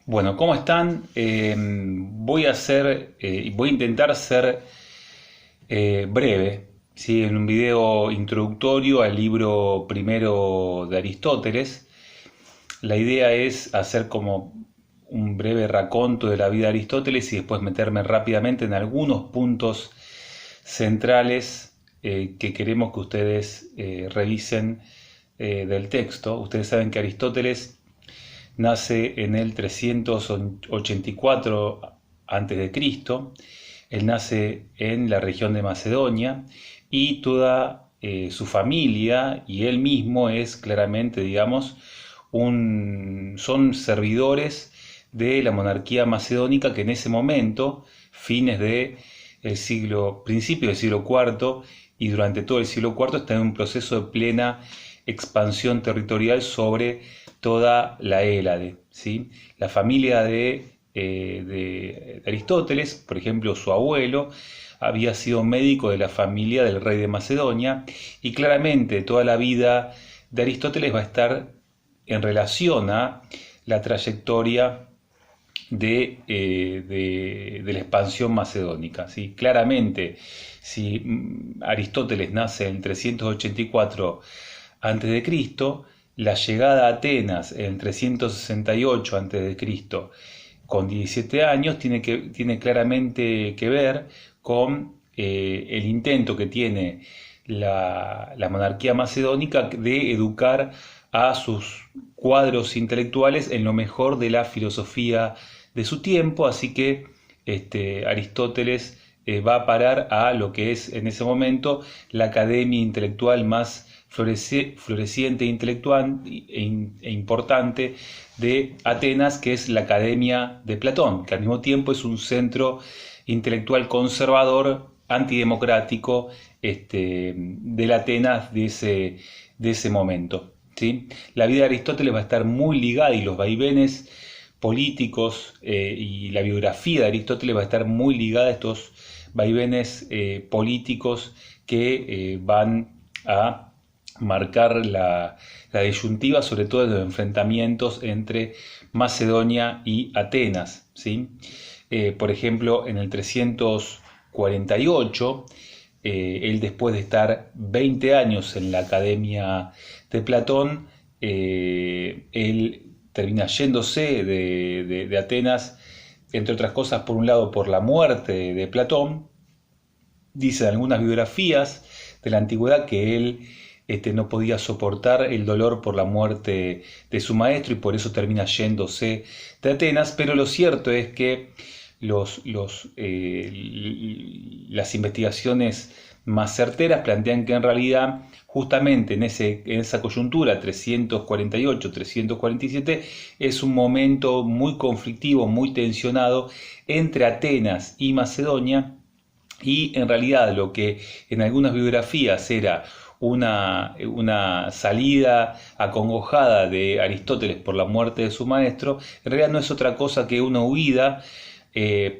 Bueno, ¿cómo están? Voy a intentar ser breve, ¿sí? En un video introductorio al libro primero de Aristóteles. La idea es hacer como un breve raconto de la vida de Aristóteles y después meterme rápidamente en algunos puntos centrales que queremos que ustedes revisen del texto. Ustedes saben que Aristóteles nace en el 384 a.C. Él nace en la región de Macedonia y toda su familia y él mismo es claramente, digamos, son servidores de la monarquía macedónica que en ese momento, fines de principio del siglo IV y durante todo el siglo IV, está en un proceso de plena expansión territorial sobre toda la Hélade, ¿sí? La familia de Aristóteles, por ejemplo, su abuelo, había sido médico de la familia del rey de Macedonia y claramente toda la vida de Aristóteles va a estar en relación a la trayectoria de la expansión macedónica, ¿sí? Claramente, si Aristóteles nace en 384 a.C., la llegada a Atenas en 368 a.C., con 17 años, tiene claramente que ver con el intento que tiene la monarquía macedónica de educar a sus cuadros intelectuales en lo mejor de la filosofía de su tiempo, así que Aristóteles va a parar a lo que es en ese momento la academia intelectual más floreciente intelectual e importante de Atenas, que es la Academia de Platón, que al mismo tiempo es un centro intelectual conservador, antidemocrático, de la Atenas de ese momento. ¿Sí? La vida de Aristóteles va a estar muy ligada y los vaivenes políticos y la biografía de Aristóteles va a estar muy ligada a estos vaivenes políticos que van a marcar la disyuntiva, sobre todo de los enfrentamientos entre Macedonia y Atenas, ¿sí? Por ejemplo, en el 348, él después de estar 20 años en la Academia de Platón, él termina yéndose de Atenas, entre otras cosas, por un lado por la muerte de Platón. Dicen algunas biografías de la antigüedad que él no podía soportar el dolor por la muerte de su maestro y por eso termina yéndose de Atenas, pero lo cierto es que las investigaciones más certeras plantean que en realidad justamente en esa coyuntura 348-347 es un momento muy conflictivo, muy tensionado entre Atenas y Macedonia, y en realidad lo que en algunas biografías era una salida acongojada de Aristóteles por la muerte de su maestro, en realidad no es otra cosa que una huida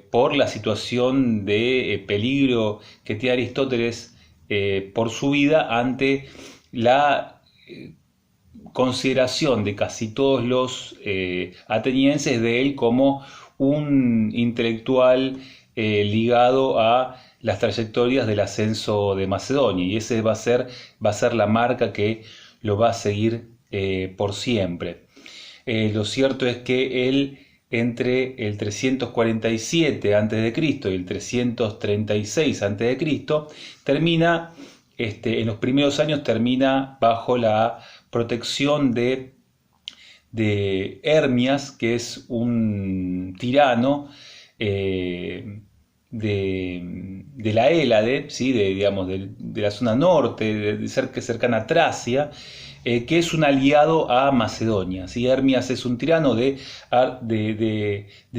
por la situación de peligro que tiene Aristóteles por su vida ante la consideración de casi todos los atenienses de él como un intelectual ligado a las trayectorias del ascenso de Macedonia, y ese va a ser la marca que lo va a seguir por siempre. Lo cierto es que él entre el 347 a.C. y el 336 a.C. termina, en los primeros años termina bajo la protección de Hermias, que es un tirano de la Hélade, ¿sí? Digamos, de la zona norte, cercana a Tracia, que es un aliado a Macedonia. ¿Sí? Hermias es un tirano de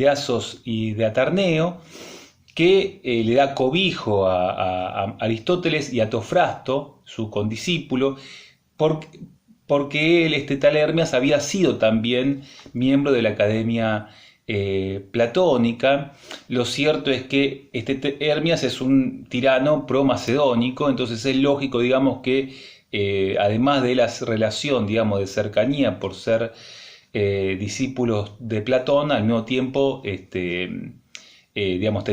Asos y de Atarneo, que le da cobijo a Aristóteles y a Teofrasto, su condiscípulo, porque él, este tal Hermias, había sido también miembro de la Academia platónica. Lo cierto es que Hermias es un tirano pro-macedónico, entonces es lógico, digamos, que además de la relación, digamos, de cercanía por ser discípulos de Platón al mismo tiempo digamos,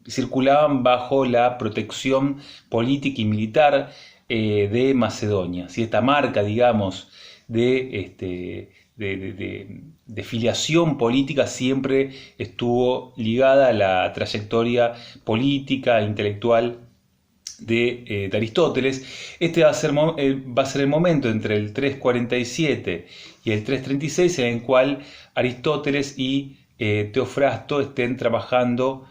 circulaban bajo la protección política y militar de Macedonia. ¿Sí? Esta marca, digamos, de filiación política siempre estuvo ligada a la trayectoria política e intelectual de Aristóteles. Este va a ser el momento entre el 347 y el 336 en el cual Aristóteles y Teofrasto estén trabajando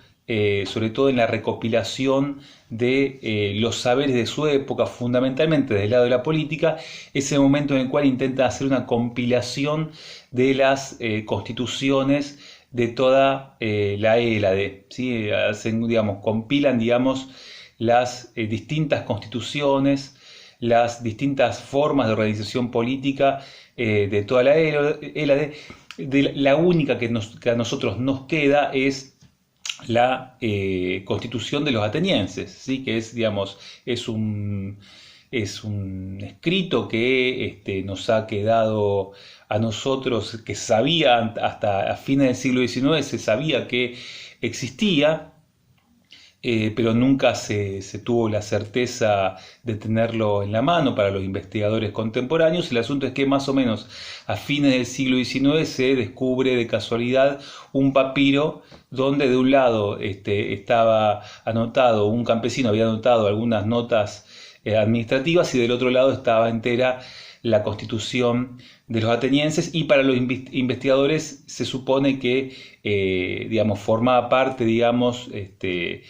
sobre todo en la recopilación de los saberes de su época, fundamentalmente del lado de la política. Es el momento en el cual intenta hacer una compilación de las constituciones de toda la Hélade, ¿sí? Compilan, digamos, las distintas constituciones, las distintas formas de organización política de toda la Hélade. La única que a nosotros nos queda es la Constitución de los atenienses, ¿sí? Que es, digamos, es un escrito que nos ha quedado a nosotros, que sabía hasta a fines del siglo XIX, se sabía que existía, pero nunca se tuvo la certeza de tenerlo en la mano para los investigadores contemporáneos. El asunto es que más o menos a fines del siglo XIX se descubre de casualidad un papiro donde de un lado estaba anotado, un campesino había anotado algunas notas administrativas y del otro lado estaba entera la constitución de los atenienses, y para los investigadores se supone que digamos, formaba parte, digamos, el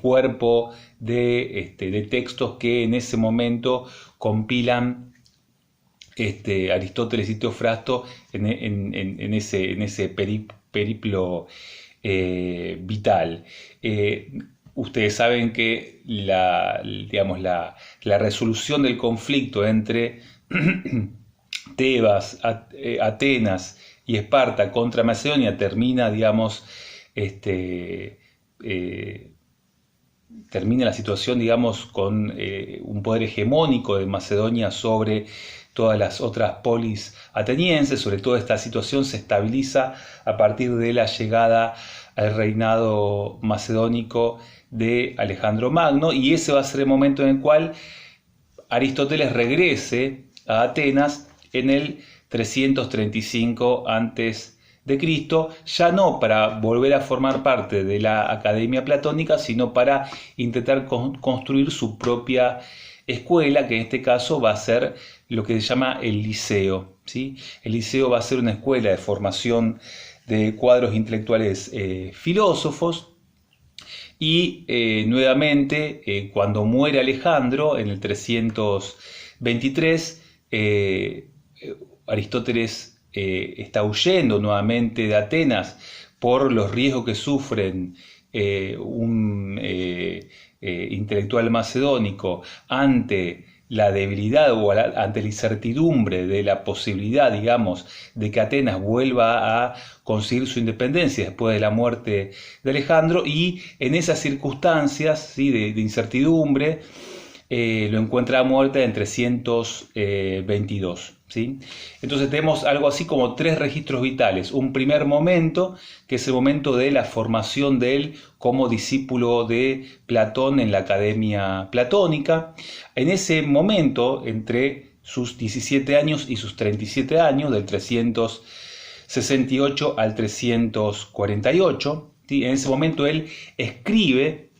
cuerpo de textos que en ese momento compilan Aristóteles y Teofrasto en ese periplo vital. Ustedes saben que digamos, la resolución del conflicto entre Tebas, Atenas y Esparta contra Macedonia termina, digamos, termina la situación, digamos, con un poder hegemónico de Macedonia sobre todas las otras polis atenienses. Sobre todo esta situación se estabiliza a partir de la llegada al reinado macedónico de Alejandro Magno, y ese va a ser el momento en el cual Aristóteles regrese a Atenas en el 335 a.C., ya no para volver a formar parte de la Academia Platónica, sino para intentar construir su propia escuela, que en este caso va a ser lo que se llama el Liceo, ¿sí? El Liceo va a ser una escuela de formación de cuadros intelectuales filósofos. Y nuevamente, cuando muere Alejandro en el 323, Aristóteles está huyendo nuevamente de Atenas por los riesgos que sufren un intelectual macedónico ante la debilidad o ante la incertidumbre de la posibilidad, digamos, de que Atenas vuelva a conseguir su independencia después de la muerte de Alejandro, y en esas circunstancias, ¿sí?, de incertidumbre, lo encuentra muerto en 322. ¿Sí? Entonces tenemos algo así como tres registros vitales. Un primer momento, que es el momento de la formación de él como discípulo de Platón en la Academia Platónica. En ese momento, entre sus 17 años y sus 37 años, del 368 al 348, ¿sí? En ese momento él escribe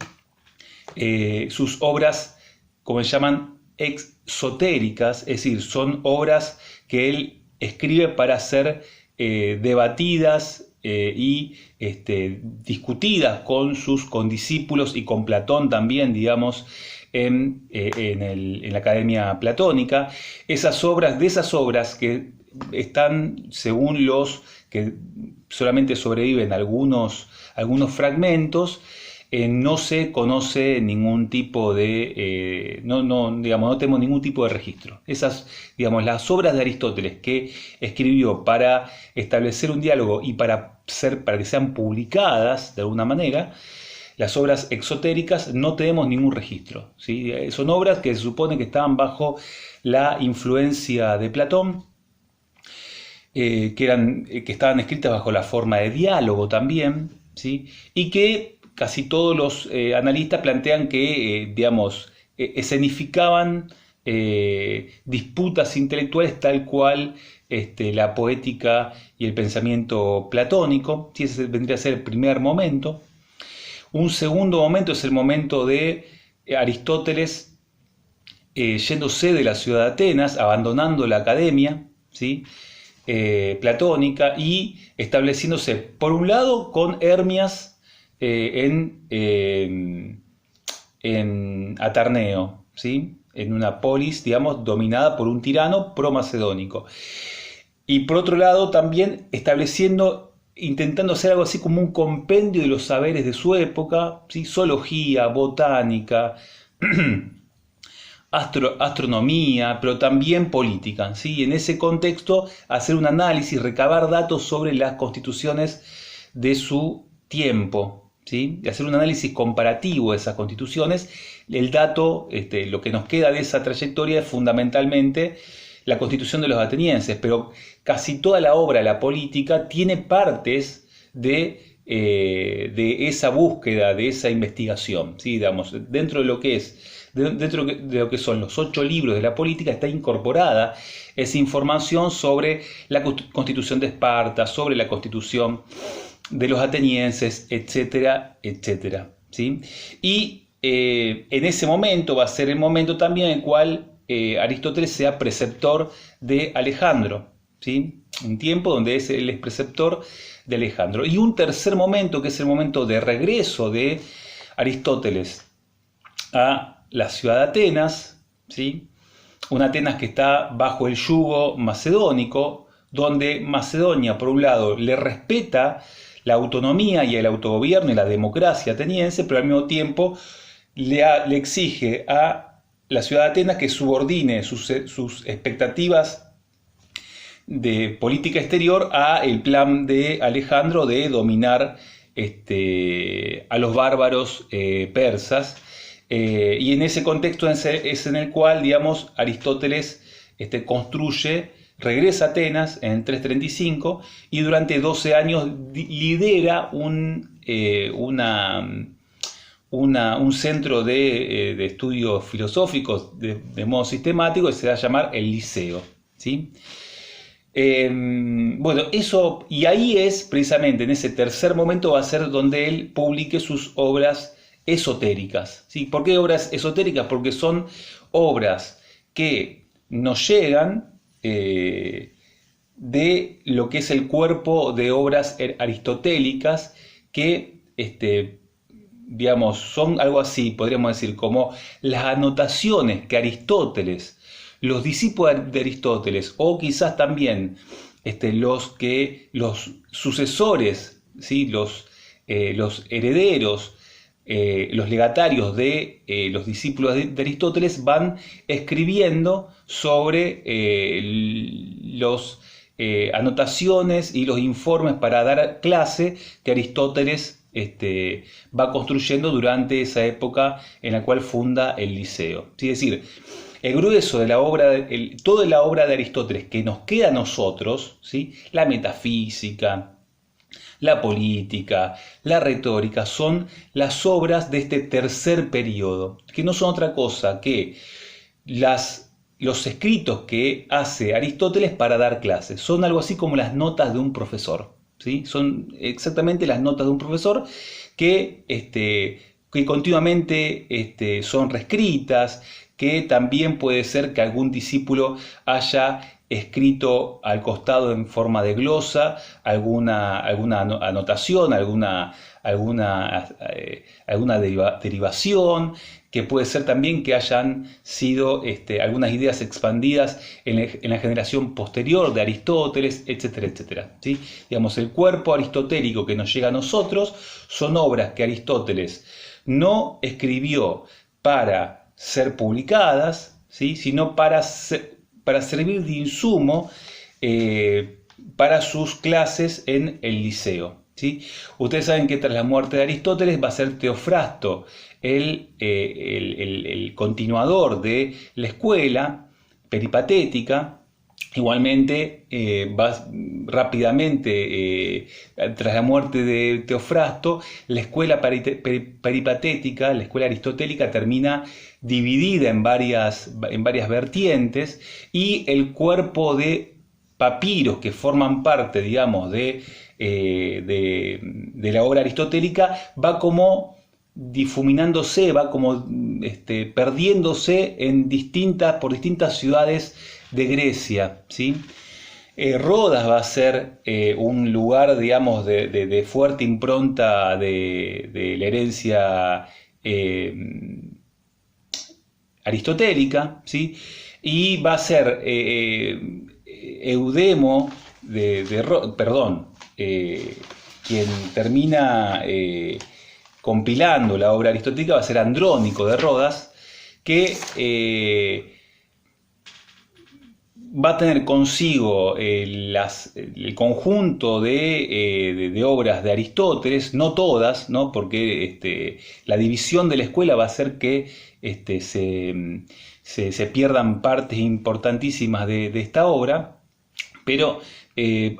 sus obras, como se llaman, exotéricas, es decir, son obras que él escribe para ser debatidas y discutidas con sus condiscípulos y con Platón también, digamos, en la Academia Platónica. De esas obras que están, según los que solamente sobreviven algunos fragmentos, no se conoce ningún tipo de, no tenemos ningún tipo de registro. Esas, digamos, las obras de Aristóteles que escribió para establecer un diálogo y para que sean publicadas de alguna manera, las obras exotéricas no tenemos ningún registro, ¿sí? Son obras que se supone que estaban bajo la influencia de Platón, que estaban escritas bajo la forma de diálogo también, ¿sí? Y que casi todos los analistas plantean que, digamos, escenificaban disputas intelectuales tal cual la poética y el pensamiento platónico. ¿Sí? Ese vendría a ser el primer momento. Un segundo momento es el momento de Aristóteles yéndose de la ciudad de Atenas, abandonando la academia, ¿sí? Platónica, y estableciéndose por un lado con Hermias en Atarneo, ¿sí? En una polis, digamos, dominada por un tirano pro-macedónico. Y por otro lado también intentando hacer algo así como un compendio de los saberes de su época, ¿sí? Zoología, botánica, astronomía, pero también política, ¿sí? En ese contexto, hacer un análisis, recabar datos sobre las constituciones de su tiempo, ¿sí? Y hacer un análisis comparativo de esas constituciones. El dato, lo que nos queda de esa trayectoria es fundamentalmente la constitución de los atenienses, pero casi toda la obra, la política, tiene partes de esa búsqueda, de esa investigación, ¿sí? Digamos, dentro de lo que son los 8 libros de la política está incorporada esa información sobre la constitución de Esparta, sobre la constitución de los atenienses, etcétera, etcétera, ¿sí? Y en ese momento va a ser el momento también en el cual Aristóteles sea preceptor de Alejandro, ¿sí? Un tiempo donde él es preceptor de Alejandro. Y un tercer momento, que es el momento de regreso de Aristóteles a la ciudad de Atenas, ¿sí? Una Atenas que está bajo el yugo macedónico, donde Macedonia, por un lado, le respeta la autonomía y el autogobierno y la democracia ateniense, pero al mismo tiempo le exige a la ciudad de Atenas que subordine sus expectativas de política exterior a el plan de Alejandro de dominar a los bárbaros persas. Y en ese contexto es en el cual, digamos, Aristóteles regresa a Atenas en el 335 y durante 12 años lidera un centro de estudios filosóficos de modo sistemático que se va a llamar el Liceo, ¿sí? Bueno, eso, y ahí es precisamente en ese tercer momento va a ser donde él publique sus obras esotéricas, ¿sí? ¿Por qué obras esotéricas? Porque son obras que nos llegan de lo que es el cuerpo de obras aristotélicas que digamos, son algo así, podríamos decir, como las anotaciones que Aristóteles, los discípulos de Aristóteles, o quizás también los sucesores, ¿sí? Los herederos, los legatarios de los discípulos de Aristóteles van escribiendo sobre los anotaciones y los informes para dar clase que Aristóteles va construyendo durante esa época en la cual funda el Liceo. Es decir, el grueso de la obra, toda la obra de Aristóteles que nos queda a nosotros, ¿sí? La metafísica, la política, la retórica, son las obras de este tercer periodo, que no son otra cosa que los escritos que hace Aristóteles para dar clases. Son algo así como las notas de un profesor. ¿Sí? Son exactamente las notas de un profesor que continuamente son reescritas, que también puede ser que algún discípulo haya escrito al costado en forma de glosa alguna anotación, alguna derivación, que puede ser también que hayan sido algunas ideas expandidas en la generación posterior de Aristóteles, etcétera, etcétera, ¿sí? Digamos, el cuerpo aristotélico que nos llega a nosotros son obras que Aristóteles no escribió para ser publicadas, ¿sí? Sino para servir de insumo para sus clases en el Liceo, ¿sí? Ustedes saben que tras la muerte de Aristóteles va a ser Teofrasto el continuador de la escuela peripatética. Igualmente, va rápidamente, tras la muerte de Teofrasto, la escuela peripatética, la escuela aristotélica, termina dividida en varias vertientes, y el cuerpo de papiros que forman parte, digamos, de la obra aristotélica va como difuminándose, va como perdiéndose por distintas ciudades de Grecia, ¿sí? Rodas va a ser un lugar, digamos, de fuerte impronta de la herencia aristotélica, ¿sí? Y va a ser Eudemo perdón, quien termina compilando la obra aristotélica, va a ser Andrónico de Rodas, que va a tener consigo el conjunto de obras de Aristóteles, no todas, ¿no? Porque la división de la escuela va a hacer que se pierdan partes importantísimas de esta obra, pero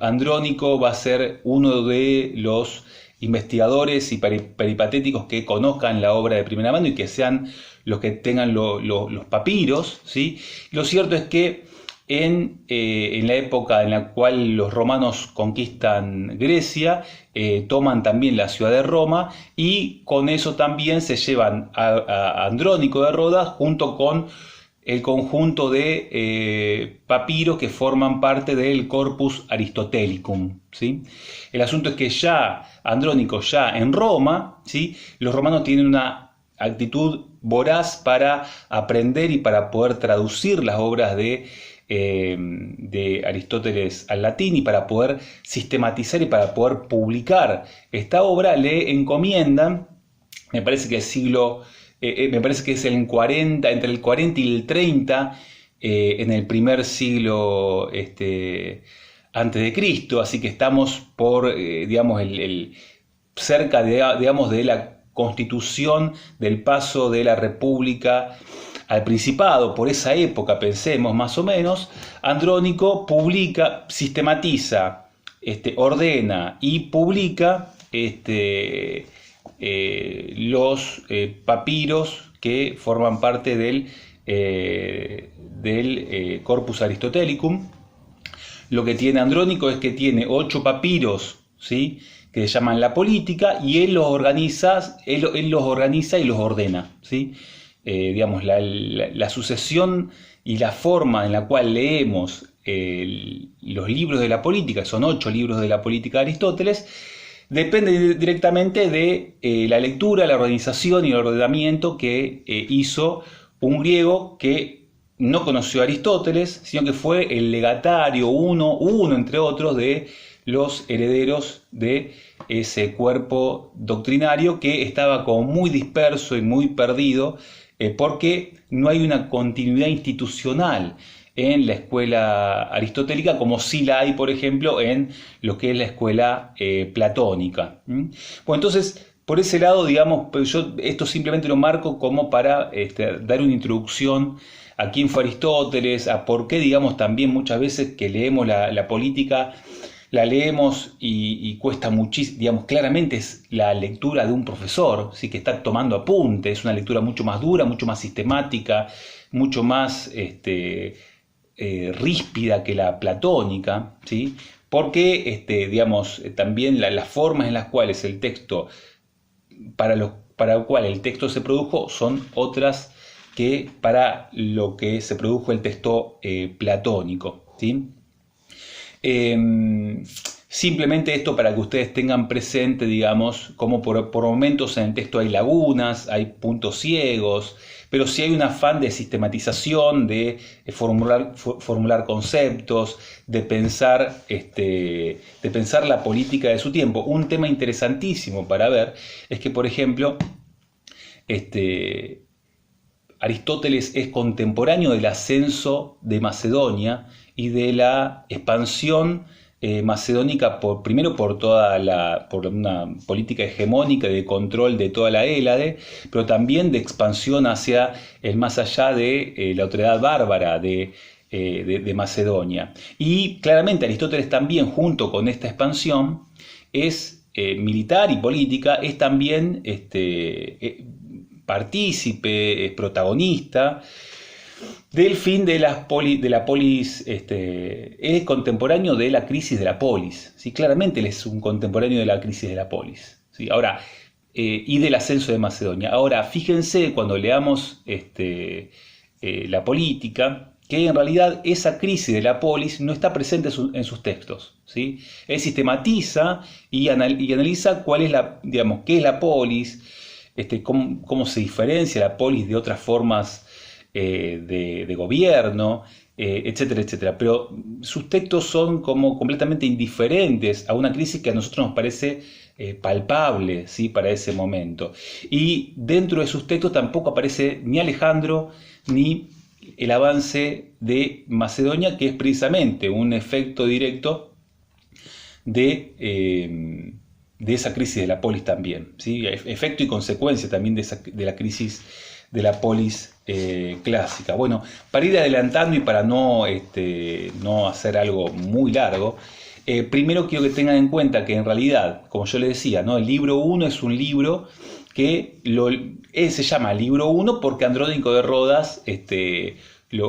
Andrónico va a ser uno de los investigadores y peripatéticos que conozcan la obra de primera mano y que sean los que tengan los papiros, ¿sí? Lo cierto es que en la época en la cual los romanos conquistan Grecia, toman también la ciudad de Roma, y con eso también se llevan a Andrónico de Rodas junto con el conjunto de papiros que forman parte del Corpus Aristotelicum, ¿sí? El asunto es que ya Andrónico, ya en Roma, ¿sí?, los romanos tienen una actitud voraz para aprender y para poder traducir las obras de Aristóteles al latín, y para poder sistematizar y para poder publicar esta obra. Le encomiendan, me parece que me parece que es entre el 40 y el 30, en el primer siglo antes de Cristo, así que estamos por, digamos, cerca de la constitución del paso de la República al Principado. Por esa época, pensemos más o menos, Andrónico publica, sistematiza, ordena y publica los papiros que forman parte del Corpus Aristotelicum. Lo que tiene Andrónico es que tiene 8 papiros, ¿sí?, que se llaman La Política, y él los organiza y los ordena, ¿sí? Digamos, la sucesión y la forma en la cual leemos los libros de la política, son 8 libros de la política de Aristóteles, depende directamente de la lectura, la organización y el ordenamiento que hizo un griego que no conoció a Aristóteles, sino que fue el legatario, uno entre otros, de los herederos de ese cuerpo doctrinario que estaba como muy disperso y muy perdido, porque no hay una continuidad institucional en la escuela aristotélica, como sí la hay, por ejemplo, en lo que es la escuela platónica. Bueno, entonces, por ese lado, digamos, yo esto simplemente lo marco como para dar una introducción a quién fue Aristóteles, a por qué, digamos, también muchas veces que leemos la política, la leemos y cuesta muchísimo, digamos, claramente es la lectura de un profesor, ¿sí?, que está tomando apuntes, es una lectura mucho más dura, mucho más sistemática, mucho más ríspida que la platónica, ¿sí?, porque digamos, también las formas en las cuales el texto, para lo cual el texto se produjo, son otras que para lo que se produjo el texto platónico, ¿sí? Simplemente esto para que ustedes tengan presente, digamos, como por momentos en el texto hay lagunas, hay puntos ciegos, pero sí hay un afán de sistematización, de formular conceptos, de pensar la política de su tiempo. Un tema interesantísimo para ver es que, por ejemplo, Aristóteles es contemporáneo del ascenso de Macedonia y de la expansión macedónica, primero por una política hegemónica de control de toda la Hélade, pero también de expansión hacia el más allá de la otredad bárbara de Macedonia. Y claramente Aristóteles también, junto con esta expansión, es militar y política, es también partícipe, es protagonista del fin de la polis, es contemporáneo de la crisis de la polis, ¿sí? Claramente él es un contemporáneo de la crisis de la polis, ¿sí? Ahora, y del ascenso de Macedonia. Ahora, fíjense cuando leamos la política, que en realidad esa crisis de la polis no está presente en sus textos, ¿sí? Él sistematiza y analiza cuál es qué es la polis, cómo se diferencia la polis de otras formas de gobierno, etcétera, etcétera. Pero sus textos son como completamente indiferentes a una crisis que a nosotros nos parece palpable, ¿sí? Para ese momento. Y dentro de sus textos tampoco aparece ni Alejandro ni el avance de Macedonia, que es precisamente un efecto directo de esa crisis de la polis también, ¿sí? Efecto y consecuencia también de la crisis de la polis clásica. Bueno, para ir adelantando y para no hacer algo muy largo, primero quiero que tengan en cuenta que en realidad, como yo les decía, ¿no? El libro 1 es un libro que se llama libro 1 porque Andrónico de Rodas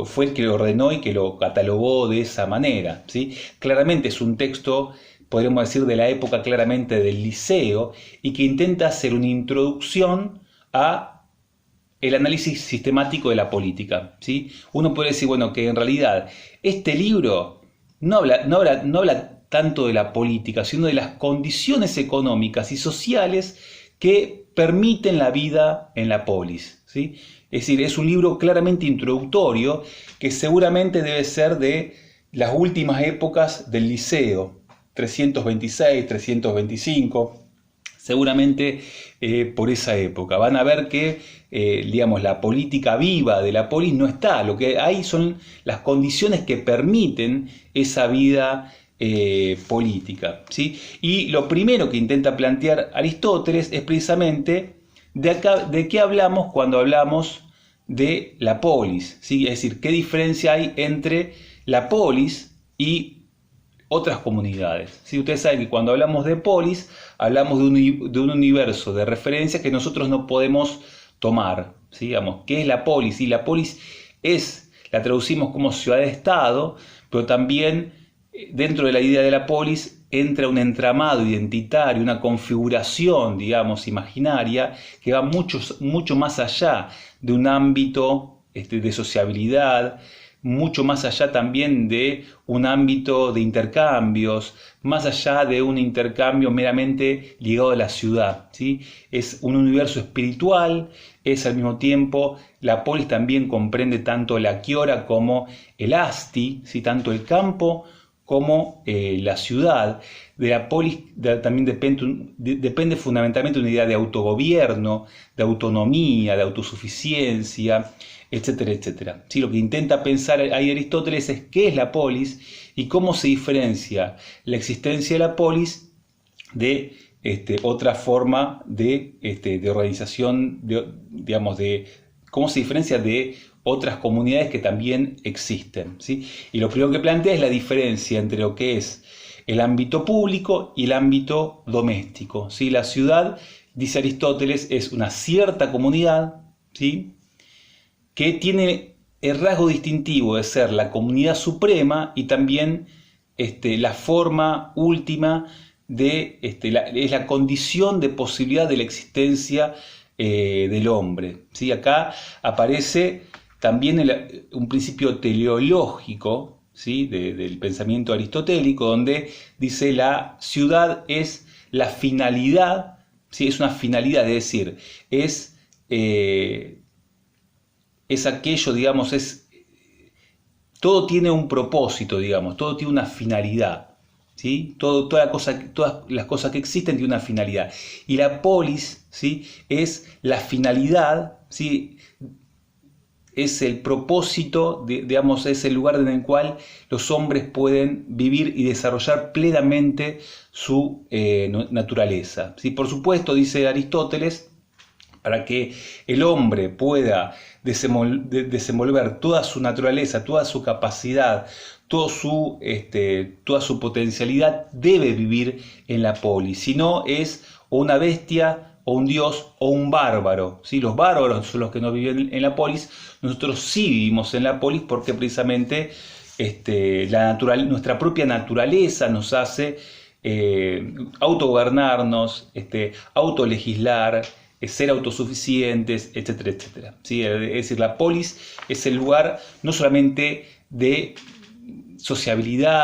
fue el que lo ordenó y que lo catalogó de esa manera, ¿sí? Claramente es un texto, podríamos decir, de la época claramente del Liceo y que intenta hacer una introducción a el análisis sistemático de la política, ¿sí? Uno puede decir, bueno, que en realidad este libro no habla tanto de la política, sino de las condiciones económicas y sociales que permiten la vida en la polis, ¿sí? Es decir, es un libro claramente introductorio que seguramente debe ser de las últimas épocas del Liceo, 326, 325, seguramente por esa época. Van a ver que, la política viva de la polis no está. Lo que hay son las condiciones que permiten esa vida política, ¿sí? Y lo primero que intenta plantear Aristóteles es precisamente de qué hablamos cuando hablamos de la polis, ¿sí? Es decir, qué diferencia hay entre la polis y otras comunidades. ¿Sí? Ustedes saben que cuando hablamos de polis, hablamos de un universo de referencia que nosotros no podemos tomar. ¿Sí? Digamos, ¿qué es la polis? Y la polis la traducimos como ciudad-estado, pero también dentro de la idea de la polis entra un entramado identitario, una configuración, digamos, imaginaria, que va mucho más allá de un ámbito de sociabilidad, mucho más allá también de un ámbito de intercambios, más allá de un intercambio meramente ligado a la ciudad, ¿sí? Es un universo espiritual, es al mismo tiempo, la polis también comprende tanto la Kiora como el Asti, ¿sí? Tanto el campo como la ciudad. De la polis también depende fundamentalmente de una idea de autogobierno, de autonomía, de autosuficiencia, etcétera, etcétera. ¿Sí? Lo que intenta pensar ahí Aristóteles es qué es la polis y cómo se diferencia la existencia de la polis de otra forma de organización, cómo se diferencia de otras comunidades que también existen, ¿sí? Y lo primero que plantea es la diferencia entre lo que es el ámbito público y el ámbito doméstico, ¿sí? La ciudad, dice Aristóteles, es una cierta comunidad, ¿sí? Que tiene el rasgo distintivo de ser la comunidad suprema y también la forma última es la condición de posibilidad de la existencia del hombre, ¿sí? Acá aparece también un principio teleológico, ¿sí? Del pensamiento aristotélico, donde dice la ciudad es la finalidad, ¿sí? Es una finalidad, es decir, es aquello, digamos, todo tiene un propósito, digamos, todo tiene una finalidad, ¿sí? Todas las cosas que existen tienen una finalidad. Y la polis, ¿sí? Es la finalidad, ¿sí? es el propósito, digamos, es el lugar en el cual los hombres pueden vivir y desarrollar plenamente su naturaleza. ¿Sí? Por supuesto, dice Aristóteles, para que el hombre pueda desenvolver toda su naturaleza, toda su capacidad, toda su potencialidad, debe vivir en la polis. Si no, es o una bestia, o un dios, o un bárbaro. ¿Sí? Los bárbaros son los que no viven en la polis. Nosotros sí vivimos en la polis porque precisamente nuestra propia naturaleza nos hace autogobernarnos, autolegislar, ser autosuficientes, etcétera, etcétera. ¿Sí? Es decir, la polis es el lugar no solamente de sociabilidad,